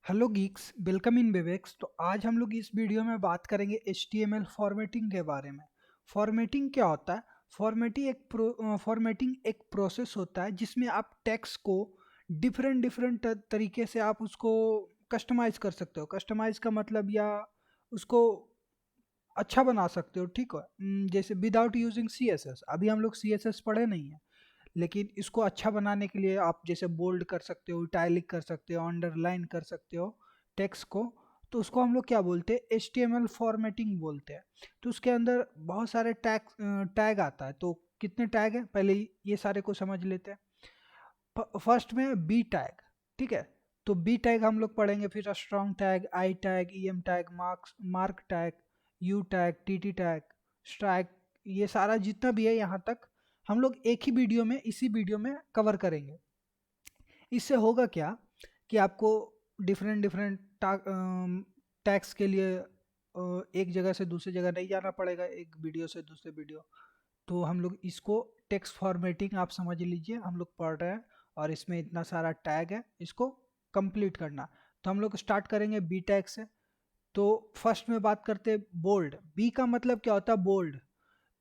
Hello Geeks, welcome in vivax. तो आज हम लोग इस वीडियो में बात करेंगे HTML फॉर्मेटिंग के बारे में। फॉर्मेटिंग क्या होता है? फॉर्मेटिंग एक प्रोसेस होता है जिसमें आप टेक्स्ट को डिफरेंट डिफरेंट तरीके से आप उसको कस्टमाइज कर सकते हो। कस्टमाइज का मतलब या उसको अच्छा बना सकते हो, ठीक है। जैसे विदाउट यूजिंग CSS। अभी हम लोग CSS पढ़े नहीं है, लेकिन इसको अच्छा बनाने के लिए आप जैसे बोल्ड कर सकते हो, इटैलिक कर सकते हो, अंडरलाइन कर सकते हो टेक्स्ट को। तो उसको हम लोग क्या बोलते हैं? HTML फॉर्मेटिंग बोलते हैं। तो उसके अंदर बहुत सारे टैग आता है। तो कितने टैग है पहले ये सारे को समझ लेते हैं। फर्स्ट में बी टैग, ठीक है। तो बी टैग हम लोग पढ़ेंगे, फिर strong tag, I tag, EM tag, mark tag, you tag, TT tag, strike. ये सारा जितना भी है यहाँ तक हम लोग एक ही वीडियो में, इसी वीडियो में कवर करेंगे। इससे होगा क्या कि आपको डिफरेंट डिफरेंट टैग्स के लिए एक जगह से दूसरी जगह नहीं जाना पड़ेगा, एक वीडियो से दूसरे वीडियो। तो हम लोग इसको टेक्स्ट फॉर्मेटिंग आप समझ लीजिए, हम लोग पढ़ रहे हैं और इसमें इतना सारा टैग है, इसको कंप्लीट करना। तो हम लोग स्टार्ट करेंगे बी टैग से। तो फर्स्ट में बात करते हैं बोल्ड। बी का मतलब क्या होता है? बोल्ड।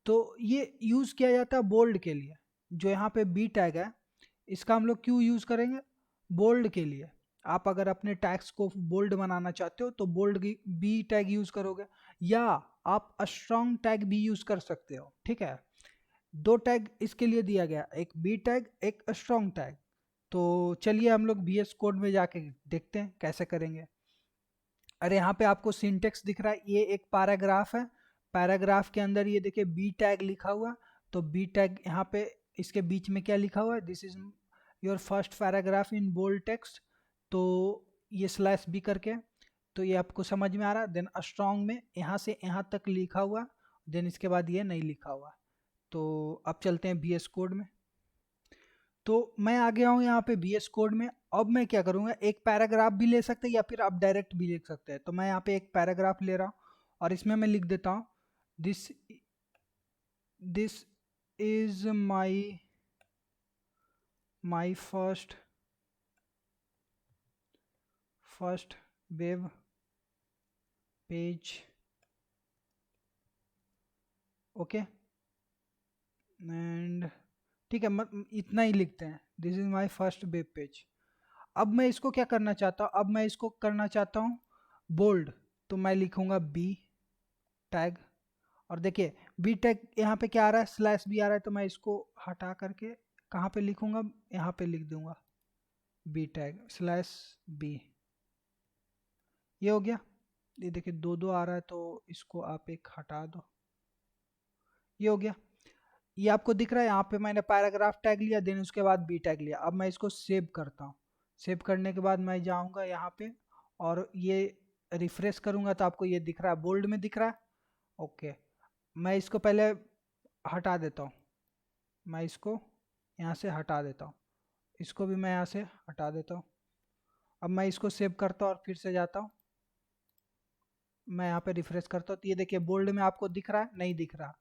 तो ये यूज़ किया जाता है बोल्ड के लिए। जो यहाँ पे बी टैग है, इसका हम लोग क्यों यूज़ करेंगे? बोल्ड के लिए। आप अगर अपने टैग्स को बोल्ड बनाना चाहते हो तो बोल्ड की बी टैग यूज़ करोगे, या आप स्ट्रॉन्ग टैग भी यूज़ कर सकते हो, ठीक है। दो टैग इसके लिए दिया गया, एक बी टैग, एक स्ट्रॉन्ग टैग। तो चलिए हम लोग VS कोड में जाके देखते हैं कैसे करेंगे। अरे यहाँ पे आपको सिंटेक्स दिख रहा है, ये एक पैराग्राफ है। पैराग्राफ के अंदर ये देखिए बी टैग लिखा हुआ। तो बी टैग यहाँ पे इसके बीच में क्या लिखा हुआ है? This is your first paragraph in bold text. तो ये स्लैश बी करके, तो ये आपको समझ में आ रहा है। देन स्ट्रॉन्ग में यहाँ से यहाँ तक लिखा हुआ, देन इसके बाद ये नहीं लिखा हुआ। तो अब चलते हैं VS कोड में। तो मैं आ गया हूँ यहाँ पे VS कोड में। अब मैं क्या करूँगा, एक पैराग्राफ भी ले सकते हैं या फिर आप डायरेक्ट भी लिख सकते हैं। तो मैं यहाँ पे एक पैराग्राफ ले रहा हूँ और इसमें मैं लिख देता हूँ, this this is my first web page. Okay, and ठीक है, इतना ही लिखते हैं, this is my first web page. अब मैं इसको क्या करना चाहता हूँ? अब मैं इसको करना चाहता हूँ बोल्ड। तो मैं लिखूंगा बी टैग। और देखिए बी टैग यहाँ पे क्या आ रहा है? स्लैश बी आ रहा है। तो मैं इसको हटा करके कहाँ पे लिखूंगा? यहाँ पे लिख दूंगा बी टैग स्लैश बी। ये हो गया। ये देखिए दो दो आ रहा है, तो इसको आप एक हटा दो। ये हो गया। ये आपको दिख रहा है, यहाँ पे मैंने पैराग्राफ टैग लिया, देन उसके बाद बी टैग लिया। अब मैं इसको सेव करता हूँ। सेव करने के बाद मैं जाऊँगा यहाँ पे और ये रिफ्रेश करूँगा तो आपको ये दिख रहा है, बोल्ड में दिख रहा है। ओके, मैं इसको पहले हटा देता हूँ। मैं इसको यहाँ से हटा देता हूँ, इसको भी मैं यहाँ से हटा देता हूँ। अब मैं इसको सेव करता हूँ और फिर से जाता हूँ। मैं यहाँ पे रिफ्रेश करता हूँ तो ये देखिए बोल्ड में आपको दिख रहा है, नहीं दिख रहा।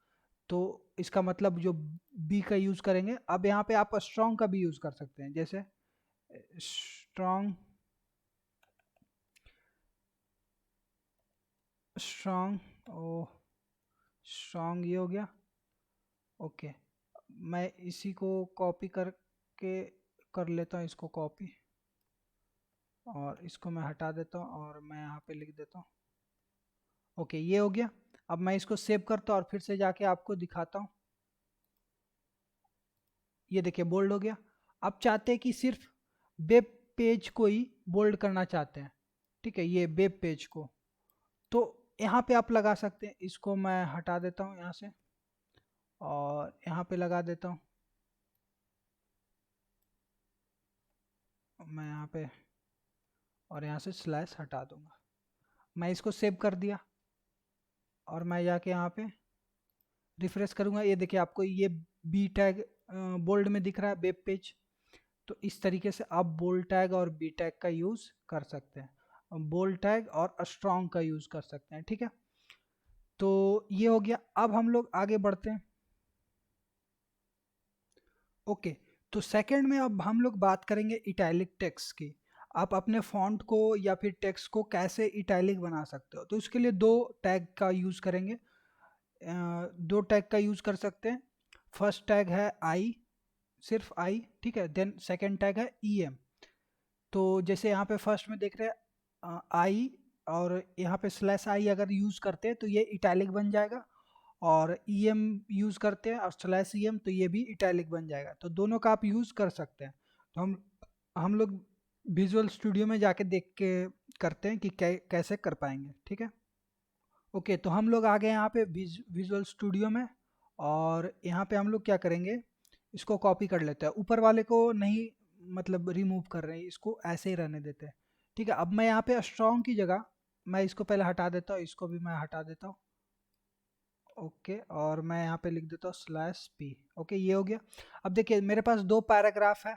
तो इसका मतलब जो बी का यूज़ करेंगे। अब यहाँ पे आप स्ट्रॉन्ग का भी यूज़ कर सकते हैं, जैसे स्ट्रॉन्ग स्ट्रॉन्ग ओ स्ट्रॉन्ग, ये हो गया। ओके, मैं इसी को कॉपी करके कर लेता हूँ, इसको कॉपी, और इसको मैं हटा देता हूँ और मैं यहाँ पे लिख देता हूँ। ओके, ये हो गया। अब मैं इसको सेव करता हूँ और फिर से जाके आपको दिखाता हूँ। ये देखिए बोल्ड हो गया। अब चाहते हैं कि सिर्फ वेब पेज को ही बोल्ड करना चाहते हैं, ठीक है, ये वेब पेज को। तो यहाँ पे आप लगा सकते हैं, इसको मैं हटा देता हूँ यहाँ से और यहाँ पे लगा देता हूँ। मैं यहाँ पे और यहाँ से स्लैश हटा दूंगा। मैं इसको सेव कर दिया और मैं जाके यहाँ पे रिफ्रेश करूँगा। ये देखिए आपको ये बी टैग बोल्ड में दिख रहा है, वेब पेज। तो इस तरीके से आप बोल्ड टैग और बी टैग का यूज़ कर सकते हैं, बोल्ड टैग और स्ट्रॉन्ग का यूज़ कर सकते हैं, ठीक है। तो ये हो गया। अब हम लोग आगे बढ़ते हैं। ओके, तो सेकंड में अब हम लोग बात करेंगे इटैलिक टेक्स्ट की। आप अपने फॉन्ट को या फिर टेक्स्ट को कैसे इटैलिक बना सकते हो। तो इसके लिए दो टैग का यूज़ करेंगे, दो टैग का यूज़ कर सकते हैं। फर्स्ट टैग है आई, सिर्फ आई, ठीक है। देन सेकंड टैग है ई एम। तो जैसे यहाँ पे फर्स्ट में देख रहे हैं आई, और यहाँ पे स्लैश आई अगर यूज़ करते हैं तो ये इटैलिक बन जाएगा, और ई एम यूज़ करते हैं और स्लैश ई एम तो ये भी इटैलिक बन जाएगा। तो दोनों का आप यूज़ कर सकते हैं। तो हम लोग विजुअल स्टूडियो में जाके देख के करते हैं कि कैसे कर पाएंगे, ठीक है। ओके, तो हम लोग आ गए यहाँ पे विजुअल स्टूडियो में, और यहाँ पे हम लोग क्या करेंगे, इसको कॉपी कर लेते हैं। ऊपर वाले को नहीं मतलब रिमूव कर रहे हैं, इसको ऐसे ही रहने देते हैं, ठीक है। अब मैं यहाँ पे स्ट्रॉन्ग की जगह मैं इसको पहले हटा देता हूँ, इसको भी मैं हटा देता हूँ। ओके, और मैं यहाँ पे लिख देता हूँ स्लैश पी। ओके, ये हो गया। अब देखिए मेरे पास दो पैराग्राफ है,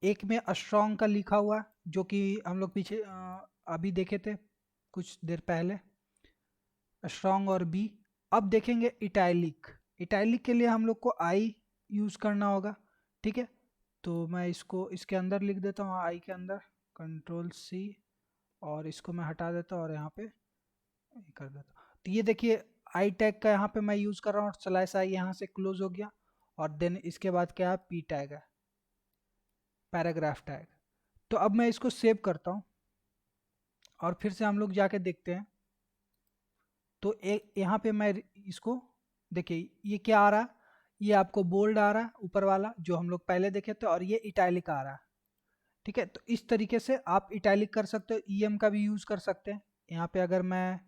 एक में स्ट्रॉन्ग का लिखा हुआ है जो कि हम लोग पीछे अभी देखे थे कुछ देर पहले, स्ट्रॉन्ग और बी। अब देखेंगे इटैलिक। इटैलिक के लिए हम लोग को आई यूज़ करना होगा, ठीक है। तो मैं इसको इसके अंदर लिख देता हूँ, आई के अंदर कंट्रोल सी, और इसको मैं हटा देता हूँ और यहाँ पे ये कर देता हूँ। तो ये देखिए आई टैग का यहाँ पे मैं यूज़ कर रहा हूँ, स्लैश आई यहाँ से क्लोज हो गया, और देन इसके बाद क्या है, पी टैग है, पैराग्राफ टैग। तो अब मैं इसको सेव करता हूँ और फिर से हम लोग जाके देखते हैं। तो यहाँ पे मैं इसको देखिए, ये क्या आ रहा है, ये आपको बोल्ड आ रहा है ऊपर वाला जो हम लोग पहले देखे थे, और ये इटैलिक आ रहा है, ठीक है। तो इस तरीके से आप इटैलिक कर सकते हो, ईएम का भी यूज़ कर सकते हैं। यहाँ पे अगर मैं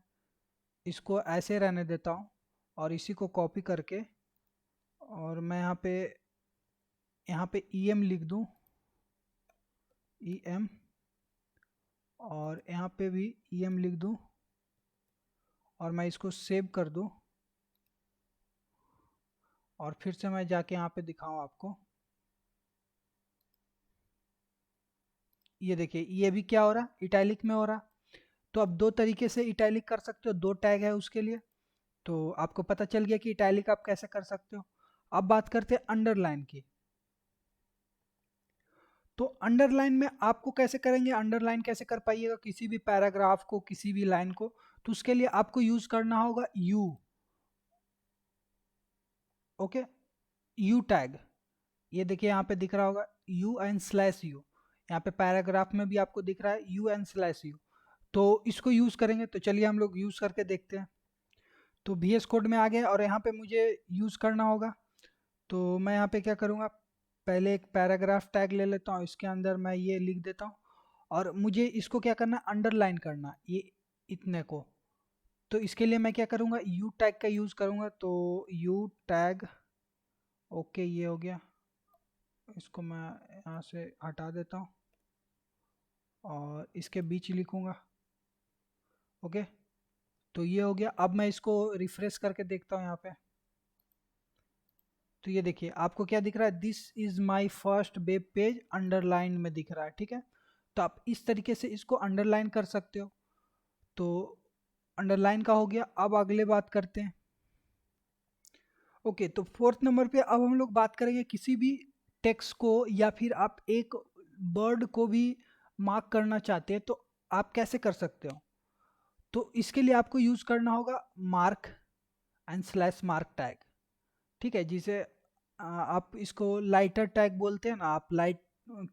इसको ऐसे रहने देता हूँ और इसी को कॉपी करके, और मैं यहाँ पे ईएम लिख दूँ, ईएम, और यहाँ पे भी ईएम लिख दूँ, और मैं इसको सेव कर दूँ, और फिर से मैं जाके यहाँ पे दिखाऊँ आपको। ये देखिए ये भी क्या हो रहा है, इटैलिक में हो रहा। तो अब दो तरीके से इटैलिक कर सकते हो, दो टैग है उसके लिए। तो आपको पता चल गया कि इटैलिक आप कैसे कर सकते हो। अब बात करते हैं अंडरलाइन की। तो अंडरलाइन में आपको कैसे करेंगे, अंडरलाइन कैसे कर पाइएगा किसी भी पैराग्राफ को, किसी भी लाइन को। तो उसके लिए आपको यूज करना होगा यू। ओके, यू टैग, ये देखिए यहाँ पे दिख रहा होगा यू एन स्लैश यू। यहाँ पे पैराग्राफ में भी आपको दिख रहा है यू एन स्लैश यू। तो इसको यूज करेंगे, तो चलिए हम लोग यूज करके देखते हैं। तो वी एस कोड में आ गए और यहाँ पे मुझे यूज करना होगा। तो मैं यहाँ पे क्या करूँगा, पहले एक पैराग्राफ टैग ले लेता हूँ, इसके अंदर मैं ये लिख देता हूँ, और मुझे इसको क्या करना है, अंडरलाइन करना ये इतने को। तो इसके लिए मैं क्या करूँगा, यू टैग का यूज़ करूँगा। तो यू टैग, ओके ये हो गया। इसको मैं यहाँ से हटा देता हूँ और इसके बीच लिखूँगा। ओके, तो ये हो गया। अब मैं इसको रिफ्रेश करके देखता हूँ यहाँ पे। तो ये देखिए आपको क्या दिख रहा है, this is my first web page, underline में दिख रहा है, ठीक है। तो आप इस तरीके से इसको अंडरलाइन कर सकते हो। तो अंडरलाइन का हो गया। अब अगले बात करते हैं। ओके, तो फोर्थ नंबर पे अब हम लोग बात करेंगे किसी भी टेक्स्ट को, या फिर आप एक वर्ड को भी मार्क करना चाहते हैं तो आप कैसे कर सकते हो। तो इसके लिए आपको यूज करना होगा mark and slash mark tag, ठीक है। जिसे आप इसको लाइटर टैग बोलते हैं ना, आप लाइट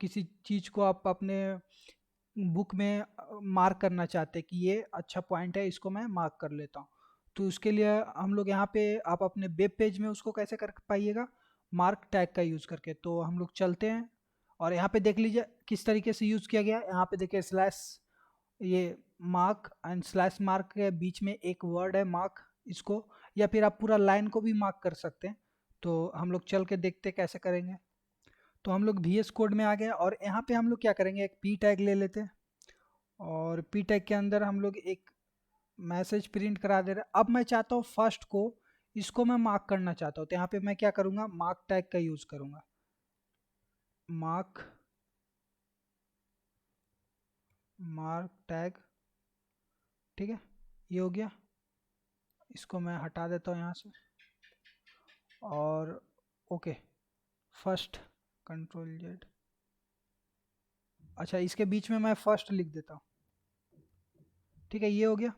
किसी चीज को आप अपने बुक में मार्क करना चाहते हैं कि ये अच्छा पॉइंट है, इसको मैं मार्क कर लेता हूँ। तो उसके लिए हम लोग यहाँ पे आप अपने वेब पेज में उसको कैसे कर पाइएगा, मार्क टैग का यूज़ करके। तो हम लोग चलते हैं और यहाँ पे देख लीजिए किस तरीके से यूज़ किया गया है। यहाँ पे देखिए स्लैश, ये मार्क एंड स्लैश मार्क के बीच में एक वर्ड है मार्क, इसको, या फिर आप पूरा लाइन को भी मार्क कर सकते हैं। तो हम लोग चल के देखते हैं कैसे करेंगे। तो हम लोग वी एस कोड में आ गए और यहाँ पे हम लोग क्या करेंगे, एक पी टैग ले लेते हैं, और पी टैग के अंदर हम लोग एक मैसेज प्रिंट करा दे रहे हैं। अब मैं चाहता हूँ फर्स्ट को, इसको मैं मार्क करना चाहता हूँ, तो यहाँ पे मैं क्या करूँगा, मार्क टैग का यूज़ करूँगा, मार्क, मार्क टैग, ठीक है। ये हो गया, इसको मैं हटा देता हूँ यहाँ से, और ओके, फर्स्ट, कंट्रोल जेड, अच्छा, इसके बीच में मैं फर्स्ट लिख देता हूँ। ठीक है, ये हो गया।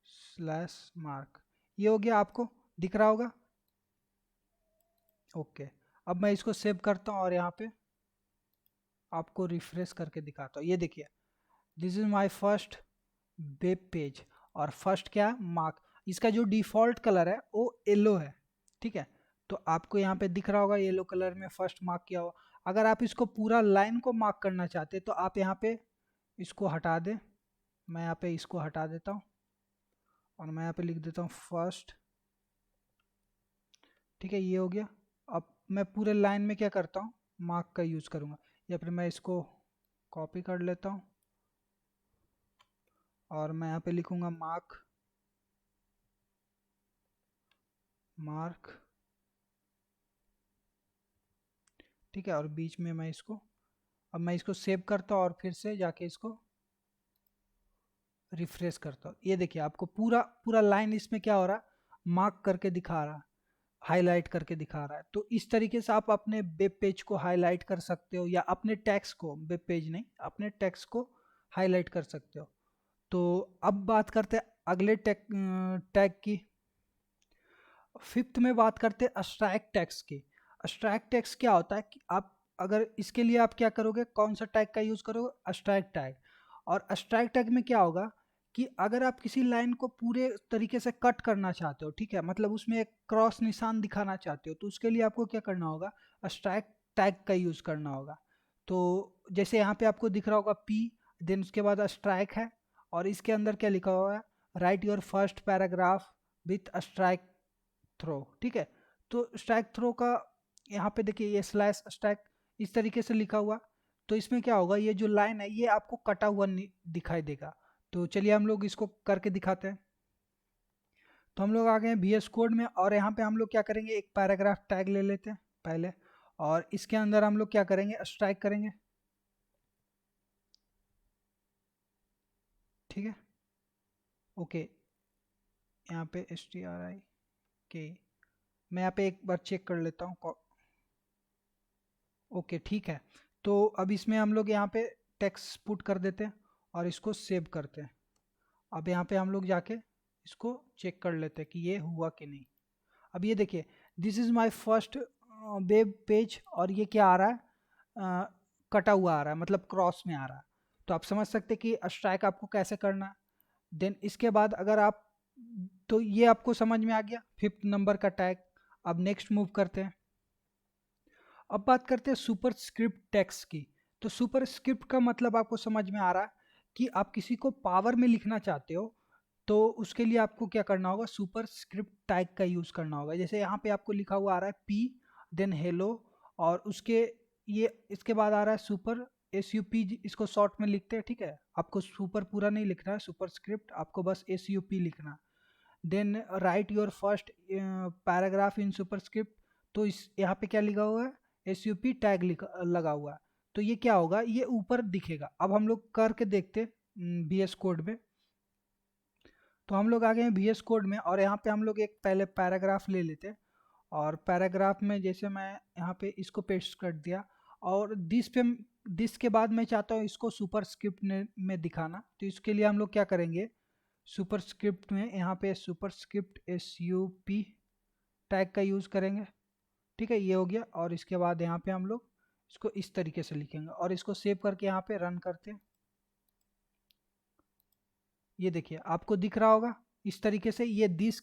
स्लैश मार्क, ये हो गया, आपको दिख रहा होगा। ओके, अब मैं इसको सेव करता हूँ और यहाँ पे आपको रिफ्रेश करके दिखाता हूँ। ये देखिए, this is my first web page. और फर्स्ट क्या है, मार्क। इसका जो डिफ़ॉल्ट कलर है वो येलो है। ठीक है, तो आपको यहाँ पे दिख रहा होगा येलो कलर में फर्स्ट मार्क किया हुआ। अगर आप इसको पूरा लाइन को मार्क करना चाहते हैं तो आप यहाँ पे इसको हटा दें। मैं यहाँ पे इसको हटा देता हूँ और मैं यहाँ पे लिख देता हूँ फर्स्ट। ठीक है, ये हो गया। अब मैं पूरे लाइन में क्या करता हूँ, मार्क का यूज़ करूँगा, या फिर मैं इसको कॉपी कर लेता हूँ और मैं यहाँ पे लिखूँगा मार्क, मार्क। ठीक है, और बीच में मैं इसको, अब मैं इसको सेव करता हूँ और फिर से जाके इसको रिफ्रेश करता हूँ। ये देखिए, आपको पूरा पूरा लाइन इसमें क्या हो रहा है, मार्क करके दिखा रहा है, हाईलाइट करके दिखा रहा है। तो इस तरीके से आप अपने वेब पेज को हाईलाइट कर सकते हो, या अपने टेक्स्ट को, वेब पेज नहीं, अपने टेक्स्ट को हाईलाइट कर सकते हो। तो अब बात करते हैं अगले टैग की। फिफ्थ में बात करते हैं अब्स्ट्रैक्ट टैग्स की। अब्स्ट्रैक्ट टैग्स क्या होता है कि आप, अगर इसके लिए आप क्या करोगे, कौन सा टैग का यूज़ करोगे, अब्स्ट्रैक्ट टैग। और अब्स्ट्रैक्ट टैग में क्या होगा कि अगर आप किसी लाइन को पूरे तरीके से कट करना चाहते हो, ठीक है, मतलब उसमें एक क्रॉस निशान दिखाना चाहते हो, तो उसके लिए आपको क्या करना होगा, अब्स्ट्रैक्ट टैग का यूज़ करना होगा। तो जैसे यहाँ पे आपको दिख रहा होगा पी, देन उसके बाद अब्स्ट्रैक्ट है, और इसके अंदर क्या लिखा हुआ है, write your first paragraph with abstract through. ठीक है, तो स्टैक थ्रो का यहाँ पे देखिए, ये स्लैश स्टैक इस तरीके से लिखा हुआ। तो इसमें क्या होगा, ये जो लाइन है ये आपको कटा हुआ दिखाई देगा। तो चलिए हम लोग इसको करके दिखाते हैं। तो हम लोग आ गए हैं VS कोड में, और यहाँ पे हम लोग क्या करेंगे, एक पैराग्राफ टैग ले लेते हैं पहले, और इसके अंदर हम लोग क्या करेंगे, स्ट्राइक करेंगे। ठीक है, ओके, यहाँ पे STRIK, मैं यहाँ पे एक बार चेक कर लेता हूँ। ओके, ठीक है। तो अब इसमें हम लोग यहाँ पे टेक्स्ट पुट कर देते हैं और इसको सेव करते हैं। अब यहाँ पे हम लोग जाके इसको चेक कर लेते हैं कि ये हुआ कि नहीं। अब ये देखिए, this is my first web page, और ये क्या आ रहा है, कटा हुआ आ रहा है, मतलब क्रॉस में आ रहा है। तो आप समझ सकते हैं कि स्ट्राइक आपको कैसे करना है। देन इसके बाद अगर आप, तो ये आपको समझ में आ गया फिफ्थ नंबर का टैग। अब नेक्स्ट मूव करते हैं। अब बात करते हैं सुपर स्क्रिप्ट टेक्स्ट की। तो सुपर स्क्रिप्ट का मतलब आपको समझ में आ रहा है कि आप किसी को पावर में लिखना चाहते हो, तो उसके लिए आपको क्या करना होगा, सुपर स्क्रिप्ट टैग का यूज़ करना होगा। जैसे यहाँ पे आपको लिखा हुआ आ रहा है पी, देन हेलो, और उसके ये इसके बाद आ रहा है सुपर SUP, इसको शॉर्ट में लिखते हैं। ठीक है, आपको सुपर पूरा नहीं लिखना है, सुपर स्क्रिप्ट आपको बस SUP लिखना। Then write your first paragraph in superscript. तो इस यहाँ पे क्या लिखा हुआ है, SUP टैग लगा हुआ है। तो ये क्या होगा, ये ऊपर दिखेगा। अब हम लोग करके देखते VS कोड में। तो हम लोग आ गए हैं VS कोड में, और यहाँ पे हम लोग एक पहले पैराग्राफ ले लेते हैं। और पैराग्राफ में जैसे मैं यहाँ पे इसको पेस्ट कर दिया, और दिस के बाद मैं चाहता हूँ इसको सुपरस्क्रिप्ट में दिखाना। तो इसके लिए हम लोग क्या करेंगे, सुपरस्क्रिप्ट में यहाँ पे सुपरस्क्रिप्ट SUP टैग का यूज़ करेंगे। ठीक है, ये हो गया। और इसके बाद यहाँ पे हम लोग इसको इस तरीके से लिखेंगे, और इसको सेव करके यहाँ पे रन करते हैं। ये देखिए, आपको दिख रहा होगा इस तरीके से। ये दिस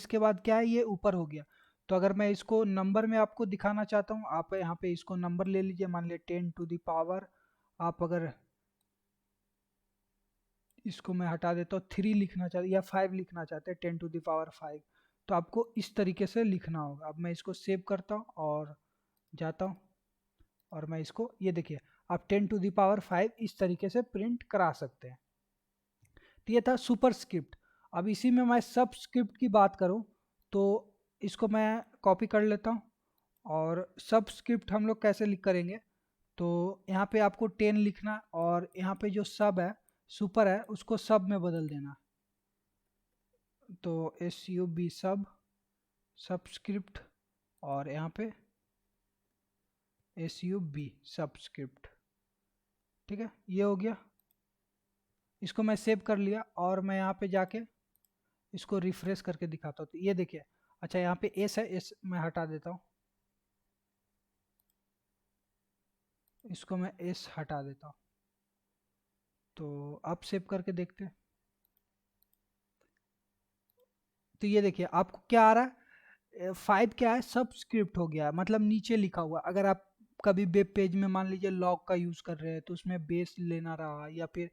के बाद क्या है, ये ऊपर हो गया। तो अगर मैं इसको नंबर में आपको दिखाना चाहता हूँ, आप यहाँ पे इसको नंबर ले लीजिए, मान लिया 10⁻, आप अगर इसको मैं हटा देता हूँ, 3 लिखना चाहते या 5 लिखना चाहते हैं, 10⁵ तो आपको इस तरीके से लिखना होगा। अब मैं इसको सेव करता हूँ और जाता हूँ, और मैं इसको, ये देखिए, आप 10⁵ इस तरीके से प्रिंट करा सकते हैं। तो ये था सुपर स्क्रिप्ट। अब इसी में मैं सब स्क्रिप्ट की बात करूँ, तो इसको मैं कॉपी कर लेता हूँ। और सब स्क्रिप्ट हम लोग कैसे लिख करेंगे, तो यहाँ पे आपको 10 लिखना, और यहाँ पे जो सब है, सुपर है, उसको सब में बदल देना। तो SUB सब, सबस्क्रिप्ट, और यहाँ पे SUB सबस्क्रिप्ट। ठीक है, ये हो गया। इसको मैं सेव कर लिया और मैं यहाँ पे जाके इसको रिफ्रेश करके दिखाता हूँ। तो ये देखिए, अच्छा यहाँ पे एस है, एस मैं हटा देता हूँ, इसको मैं एस हटा देता हूँ। तो अब सेव करके देखते हैं। तो ये देखिए आपको क्या आ रहा है, 5 क्या है, सबस्क्रिप्ट हो गया, मतलब नीचे लिखा हुआ। अगर आप कभी वेब पेज में मान लीजिए लॉग का यूज़ कर रहे हैं तो उसमें बेस लेना रहा, या फिर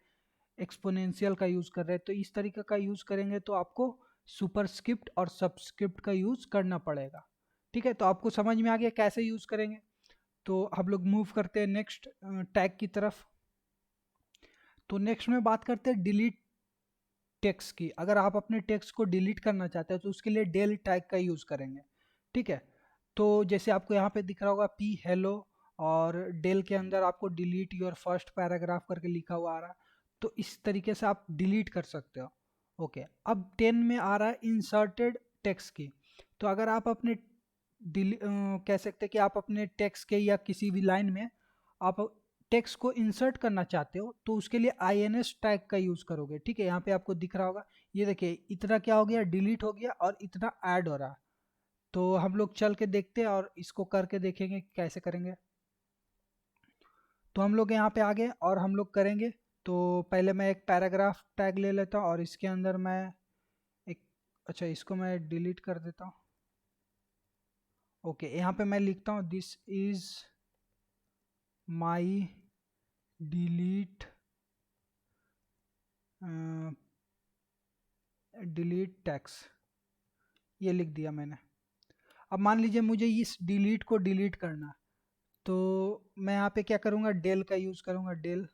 एक्सपोनेंशियल का यूज़ कर रहे हैं, तो इस तरीके का यूज़ करेंगे तो आपको सुपरस्क्रिप्ट और सबस्क्रिप्ट का यूज़ करना पड़ेगा। ठीक है, तो आपको समझ में आ गया कैसे यूज़ करेंगे। तो हम लोग मूव करते हैं नेक्स्ट टैग की तरफ। तो नेक्स्ट में बात करते हैं डिलीट टेक्स्ट की। अगर आप अपने टेक्स्ट को डिलीट करना चाहते हैं तो उसके लिए डेल टैग का यूज़ करेंगे। ठीक है, तो जैसे आपको यहाँ पे दिख रहा होगा पी हेलो, और डेल के अंदर आपको डिलीट योर फर्स्ट पैराग्राफ करके लिखा हुआ आ रहा है। तो इस तरीके से आप डिलीट कर सकते हो। ओके, अब 10 में आ रहा है इंसर्टेड टेक्स्ट की। तो अगर आप अपने कह सकते हैं कि आप अपने टेक्स्ट के या किसी भी लाइन में आप टेक्स्ट को इंसर्ट करना चाहते हो तो उसके लिए INS टैग का यूज़ करोगे। ठीक है, यहाँ पे आपको दिख रहा होगा, ये देखिए इतना क्या हो गया, डिलीट हो गया और इतना ऐड हो रहा। तो हम लोग चल के देखते हैं और इसको करके देखेंगे कैसे करेंगे। तो हम लोग यहाँ पे आ गए और हम लोग करेंगे। तो पहले मैं एक पैराग्राफ टैग ले लेता हूँ और इसके अंदर मैं एक, अच्छा इसको मैं डिलीट कर देता हूँ। ओके, यहाँ पे मैं लिखता हूँ this is my delete delete tax, ये लिख दिया मैंने। अब मान लीजिए मुझे इस डिलीट को डिलीट करना है, तो मैं यहाँ पे क्या करूँगा, डेल का यूज़ करूँगा, डेल।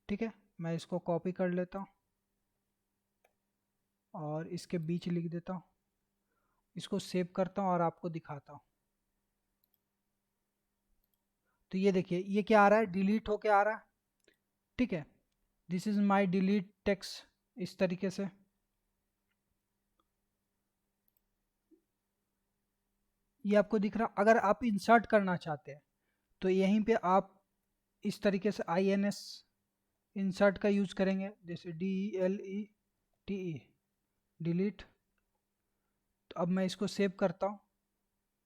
ठीक है, मैं इसको कॉपी कर लेता हूँ और इसके बीच लिख देता हूँ, इसको सेव करता हूँ और आपको दिखाता हूँ। तो ये देखिए ये क्या आ रहा है, डिलीट होके आ रहा है। ठीक है, this is my delete text, इस तरीके से। ये आपको दिख रहा। अगर आप इंसर्ट करना चाहते हैं तो यहीं पे आप इस तरीके से INS इंसर्ट का यूज करेंगे, जैसे DELETE डिलीट। तो अब मैं इसको सेव करता हूँ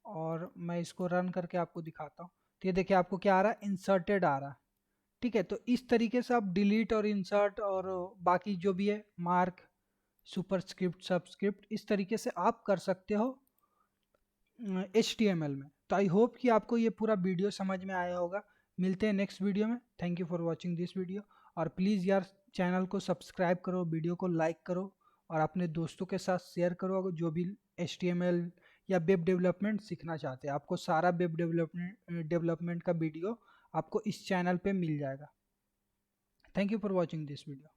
और मैं इसको रन करके आपको दिखाता हूँ। तो ये देखिए आपको क्या आ रहा है, इंसर्टेड आ रहा है। ठीक है, तो इस तरीके से आप डिलीट और इंसर्ट और बाकी जो भी है मार्क, सुपरस्क्रिप्ट, सबस्क्रिप्ट, इस तरीके से आप कर सकते हो HTML में। तो आई होप कि आपको ये पूरा वीडियो समझ में आया होगा। मिलते हैं नेक्स्ट वीडियो में। Thank you for watching this video. और प्लीज़ यार चैनल को सब्सक्राइब करो, वीडियो को लाइक करो और अपने दोस्तों के साथ शेयर करो अगर जो भी HTML या वेब डेवलपमेंट सीखना चाहते हैं। आपको सारा वेब डेवलपमेंट का वीडियो आपको इस चैनल पे मिल जाएगा। Thank you for watching this video.